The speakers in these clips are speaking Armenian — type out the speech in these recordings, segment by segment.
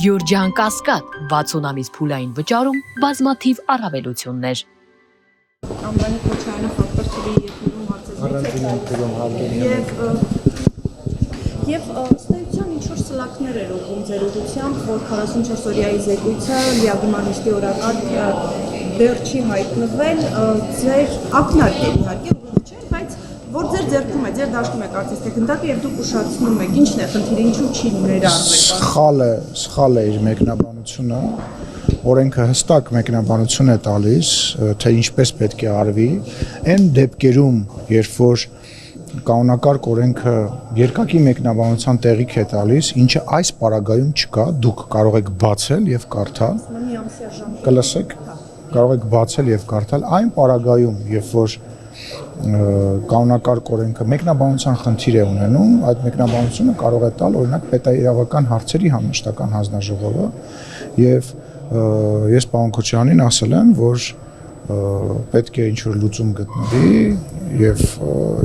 Գյուրջան Կասկադ 60 ամիս փուլային վճարում բազմաթիվ առավելություններ։ Ամբանի Քոչարյանը ֆակտոր թվի եւ ստեյցիան ինչ-որ սլակներ էր ուղում ձեր ուղղությամբ, որ 44 օրյայի զեկույցը լիագումանիստի օրակարգ դեռ չի հայտնվել, ձեր ակնարկ է իհարկե ուղիղ չէ, բայց որ ձեր ձեռքում է, ձեր դաշտում է կարծես թե գնդակը եւ դուք ուշացնում եք, ինչն է խնդիրը, ինչու չի ներառվել։ Սխալ է իր մեկնաբանությունը, օրենքը հստակ մեկնաբանություն է տալիս, թե ինչպես պետք է արվի, այն դեպքերում, երբ որ կանոնակարգ օրենքը երկակի մեկնաբանության տեղիք է տալիս, ինչը այս պարագայում չկա, դուք կարող եք բացել եւ կարդալ, կլսեք, կարող եք բացել եւ կարդալ այն պարագայում, երբ որ կանոնակարգ օրենքը մեկնաբանության խնդիր է ունենում, այդ մեկնաբանությունը կարող է տալ օրինակ պետաիրավական հարցերի համաշտական հանձնաժողովը եւ ես պարոն Քոչարյանին ասել եմ, որ պետք է ինչ-որ լուծում գտնվի եւ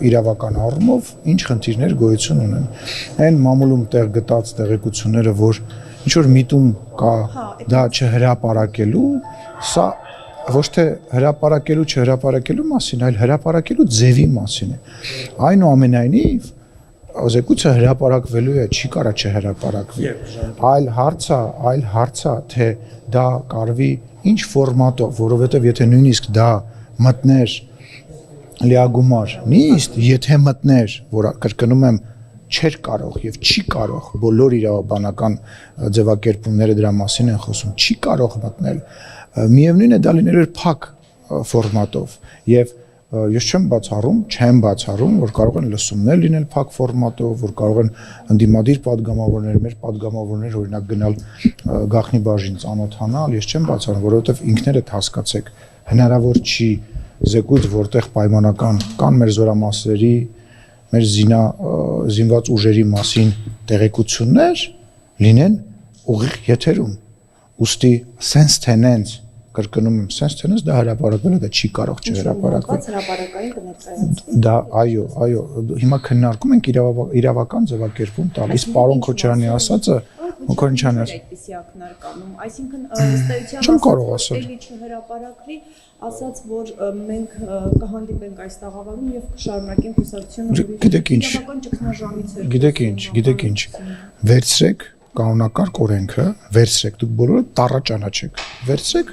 իրավական առումով ինչ խնդիրներ գոյություն ունեն։ Այն մամուլում տեղ գտած տեղեկությունները, որ ինչ-որ միտում կա դա չհրապարակելու, սա ոչ թե հրապարակելու չհրապարակելու մասին, այլ հրապարակելու ձևի մասին է։ Այնուամենայնիվ զեկույցը հրապարակվելու է, չի կարա չհրապարակվի։ Այլ հարցը, թե դա կարվի ինչ ֆորմատով, որովհետև եթե նույնիսկ դա մտներ լիագումար նիստ, եթե մտներ, որ կրկնում եմ, չէր կարող եւ չի կարող, բոլոր իրավաբանական ձևակերպումները դրա մասին են խոսում, չի կարող մտնել, միևնույն է դա լինելու էր փակ ֆորմատով եւ ես չեմ բացառում, որ կարող են լսումներ լինել փակ ֆորմատով, որ կարող են ընդդիմադիր падգամավորներ, մեր падգամավորներ օրինակ գնալ գաղտնի բաժին ծանոթանալ, ես չեմ բացառում, որովհետեւ ինքներդ հասկացեք, հնարավոր չի զեկույց, որտեղ պայմանական կան մեր զորամասերի, մեր զինված ուժերի մասին տեղեկություններ լինեն ուղիղ եթերում, ուստի sense tenens կրկնում եմ, sense tenens դա հրապարակվել է, դա չի կարող չհրապարակվել։ Դա այո, հիմա քննարկում ենք իրավական ձևակերպում տալ, իսկ պարոն Քոչարյանի ասածը, Քոչարյանը այդպիսի ակնարկ անում, այսինքն ստեյցիան չհրապարակվի, ասաց, որ մենք կհանդիպենք այս տաղավարում եւ կշարունակենք հուսակցությունը, գիտեք ինչ, վերցրեք կանոնակարգ օրենքը, վերցրեք, դուք բոլորը տառա ճանաչեք, վերցրեք,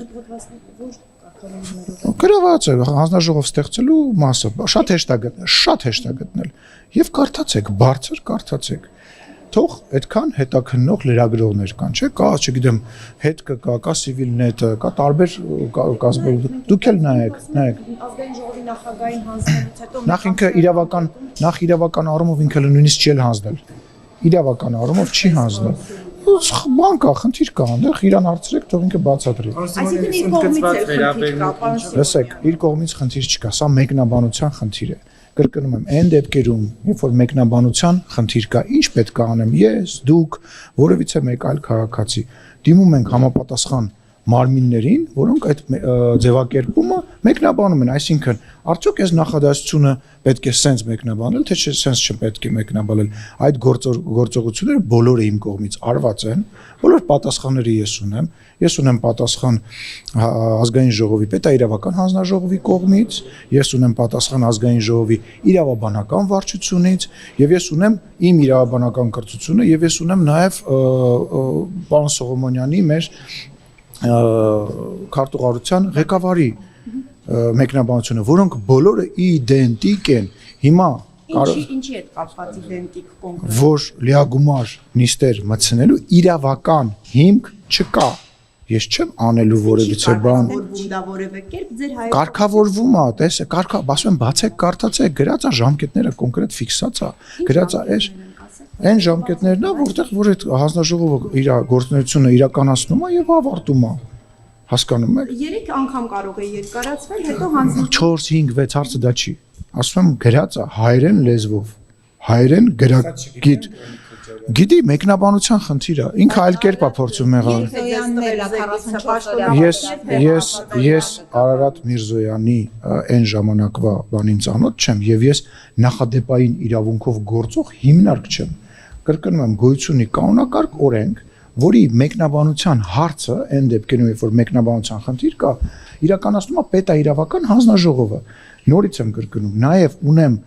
գրաված է հանձնաժողով ստեղծելու մասը, շատ հեշտ է գտնել եւ կարդացեք, բարձր կարդացեք, թող այդքան հետաքննող լրագրողներ կան, չէ՞, կա, չգիտեմ, հետ կա Civilnet-ը, կա տարբեր դուք էլ նայեք։ Ազգային ժողովի նախագահային հանձնելուց հետո նախ ինքը իրավական առումով ինքը նույնիսկ չի հանձնել։ Իրավական առումով չի հանձնել։ Բան կա, խնդիր կա, այնտեղ իրան հարցրեք, թող ինքը բացատրի։ Այսինքն իր կողմից է խնդիր կա, լսեք, իր կողմից խնդիր չկա, սա մեկնաբանության խնդիր է։ Կրկնում եմ, այն դեպքերում, երբ որ մեկնաբանության խնդիր կա, ինչ պետք է անեմ ես, դուք, որևիցե մեկ այլ քաղաքացի, դիմում ենք համապատասխան մարմիններին, որոնք այդ ձևակերպումը մեկնաբանում են, այսինքն արդյոք այս նախադասությունը պետք է սենց մեկնաբանել, թե սենց չպետք է մեկնաբանել, այդ գործողությունները բոլորը իմ կողմից արված են, բոլոր պատասխանները ես ունեմ պատասխան ազգային ժողովի պետաիրավական հանձնաժողովի կողմից, ես ունեմ պատասխան ազգային ժողովի իրավաբանական վարչությունից եւ ես ունեմ իմ իրավաբանական կրթությունը եւ ես ունեմ նաեւ պարոն Սողոմոնյանի մեր քարտուղարության ղեկավարի մեկնաբանությունը, որոնք բոլորը իդենտիկ են։ Հիմա ինչի հետ կապված իդենտիկ կոնկրետ, որ լիագումար նիստեր մտցնելու իրավական հիմք չկա։ Ես չեմ անելու որևիցե բան։ Կարգավորվում է, տեսեք, ասում եմ, բացեք, կարդացեք, գրած է ժամկետները կոնկրետ ֆիքսած է, գրած է այն ժամկետներն է, որտեղ որ այդ հանձնաժողովը իր գործունեությունը իրականացնում է եւ ավարտում է։ Հասկանում եք։ 3 անգամ կարող է երկարացվել, հետո հանձնվում 4-5-6 հարցը դա չի։ Ասում եմ, գրած է հայերեն լեզվով։ Հայերեն գրագիտ։ Գիտի, մեկնաբանության խնդիրը, ինքը այլ կերպ է փորձում եղել։ Ես Արարատ Միրզոյանի այն ժամանակվա բանին ծանոթ չեմ եւ ես նախադեպային իրավունքով գործող հիմնարկ չեմ։ Կրկնում եմ, գոյություն ունի կանոնակարգ օրենք, որի մեկնաբանության հարցը այն դեպքերում, երբ որ մեկնաբանության խնդիր կա, իրականացնում է պետաիրավական հանձնաժողովը։ Նորից եմ կրկնում, նաև ունեմ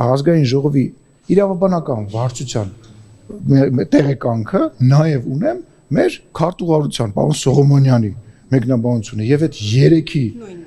ազգային ժողովի իրավաբանական վարչության տեղեկանքը, նաև ունեմ մեր քարտուղարության պարոն Սողոմոնյանի մեկնաբանությունը եւ այդ երեքի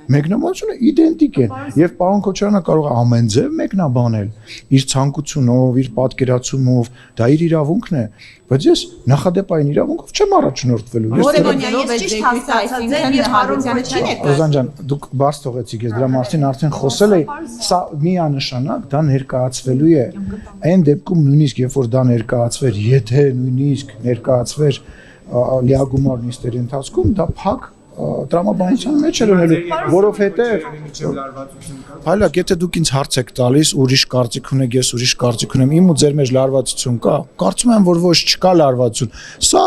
մեկնաբանությունը իդենտիկ են եւ պարոն Քոչարյանը կարող է ամեն ձև մեկնաբանել իր ցանկությունով, իր պատկերացումով, դա իր իրավունքն է, բայց ես նախադեպային իրավունքով չեմ առաջնորդվելու։ Ես ճիշտ հասկացած եմ եւ Հարությունյանին եք։ Օզան ջան, դուք բաց թողեցիք, ես դրա մասին արդեն խոսել էի, սա միանշանակ դա ներկայացվելու է։ Այն դեպքում նույնիսկ երբ որ դա ներկայացվեր, եթե նույնիսկ ներկայացվեր լիագումար նիստերի ընթացքում, դա փակ տրամաբանության մեջ էր ունելու, որովհետև հայլակ, եթե դուք ինձ հարց եք տալիս, ուրիշ կարծիք ունեք, ես ուրիշ կարծիք ունեմ, իմ ու ձեր մեջ լարվածություն կա, կարծում եմ, որ ոչ չկա լարվածություն։ Սա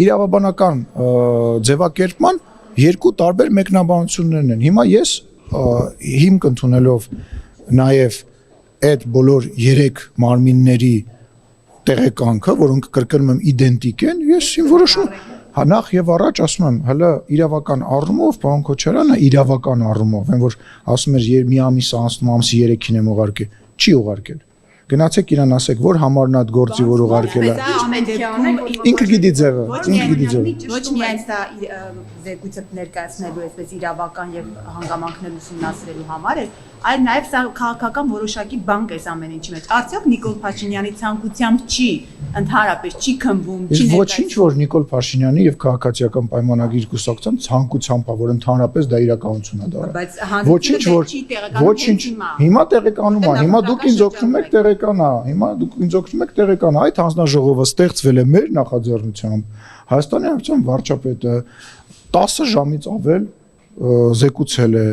իրավաբանական ձևակերպման երկու տարբեր մեկնաբանություններն են։ Հիմա ես հիմք ընդունելով նաև այդ բոլոր 3 մարմինների տեղեկանքը, որոնք կրկնում եմ իդենտիկ են, ես իմ որոշում նախ եւ առաջ ասում եմ, հələ իրավական առումով պարոն Քոչարյանը իրավական առումով, այն որ ասում էր մի ամիս անցնում, ամսի 3-ին եմ ուղարկել, չի ուղարկել։ Գնացեք իրան ասեք, որ համարն այդ գործի որ ուղարկել է։ Ինքը գիտի ձևը, ինքը գիտի ձևը։ Ոչ միայն սա զեկույցը ներկայացնելու այսպես իրավական եւ հանգամանքներ ուսումնասիրելու համար է, այլ նաեւ սա քաղաքական որոշակի բանկ է ամեն ինչի մեջ։ Արդյոք Նիկոլ Փաշինյանի ցանկությամբ չի ընդհանրապես չի քնվում, չի ներկայացնում։ Ոչինչ որ Նիկոլ Փաշինյանի եւ քաղաքացիական պայմանագիր կուսակցության ցանկությամբ է, որ ընդհանրապես դա իրականություն է դառնում։ Բայց ոչինչ որ ոչինչ հիմա տեղեկանում է, հիմա դուք ինձ օգնում եք տեղեկանա, հիմա դուք ինձ օգնում եք տեղեկանա, այդ հանձնաժողովը ստեղծվել է մեր նախաձեռնությամբ։ Հայաստանի Հանրապետության վարչապետը 10 ժամից ավել զեկուցել է,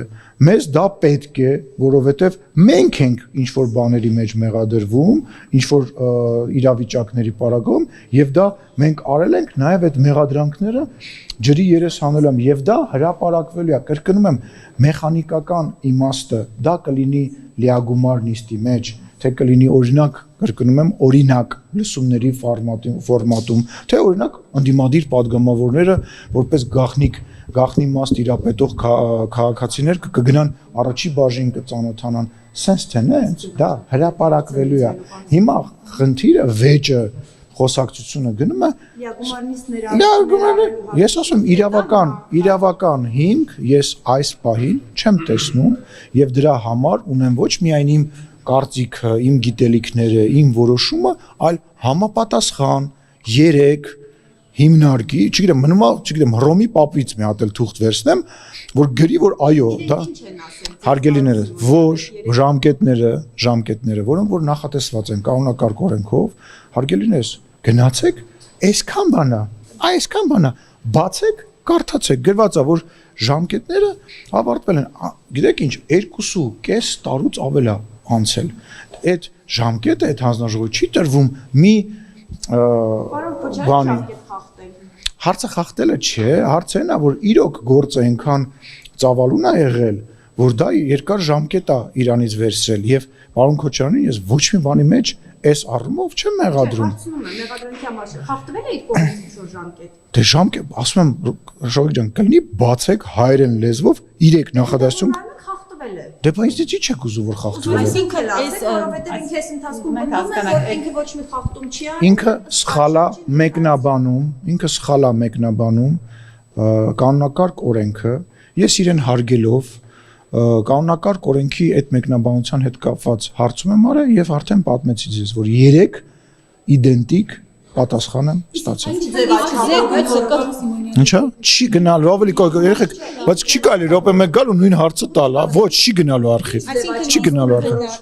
մեզ դա պետք է, որովհետև մենք ենք ինչ որ բաների մեջ մեղադրվում, ինչ որ իրավիճակների պարագայում եւ դա մենք արել ենք նաեւ այդ մեղադրանքները ջրի երես հանել եմ եւ դա հրապարակվելու է, կրկնում եմ, մեխանիկական իմաստը դա կլինի լիագումար նիստի մեջ, թե կլինի օրինակ, կրկնում եմ, օրինակ լսումների ֆորմատում, թե օրինակ ընդդիմադիր падգամավորները որպես գաղտնի մաս իրապետող քաղաքացիներ կգնան առաջի բաժին կծանոթանան, sense թե նենց, դա հրապարակվելու է։ Հիմա խնդիրը վեճը խոսակցությունը գնում է ես ասում իրավական հիմք ես այս պահին չեմ տեսնում եւ դրա համար ունեմ ոչ միայն իմ կարծիքը, իմ գիտելիքները, իմ որոշումը, այլ համապատասխան 3 հիմնարկի, չգիտեմ, մնում է, չգիտեմ, Հռոմի պապից մի հատ էլ թուղթ վերցնեմ, որ գրի, որ այո, դա հարգելիները, ոչ, ժամկետները, որոնք որ նախատեսված են կանոնակարգ օրենքով, հարգելիներս, գնացեք, այսքան բանա, բացեք, կարդացեք, գրված է, որ ժամկետները ավարտվել են, գիտեք ինչ, 2.5 տարուց ավել է անցել, այդ ժամկետը, այդ հանձնաժողովը չի տրվում մի բանի, հարցը խախտելը չէ, հարցը այն է, որ իրոք գործը այնքան ծավալուն է եղել, որ դա երկար ժամկետ է իրանից վերցրել եւ պարոն Քոչարյանին ես ոչ մի բանի մեջ այս առումով չեմ մեղադրում։ Մեղադրանքի համար խախտվել է այդ կողմից ինչ-որ ժամկետ։ Դե ժամկետ, ասում եմ, Շողիկ ջան, կլինի բացեք հայերեն լեզվով 3 նախադասություն խախտվել է։ Դե բայց ինչի՞ չեք ուզում որ խախտվել է։ Այսինքն լավ, որովհետև ինքը այս ընթացքում մտնում է, որ ինքը ոչ մի խախտում չի արել։ Ինքը սխալ է մեկնաբանում կանոնակարգ օրենքը, ես իրեն հարգելով կանոնակարգ օրենքի այդ մեկնաբանության հետ կապված հարցում եմ արել եւ արդեն պատմեցի ձեզ, որ 3 իդենտիկ պատասխան եմ ստացել։ Ինչա՞, չի գնալու, ավելի երեխեք, բայց չի կարելի րոպե մեկ գալ ու նույն հարցը տալ, ոչ, չի գնալու արխիվ, չի գնալու արխիվ։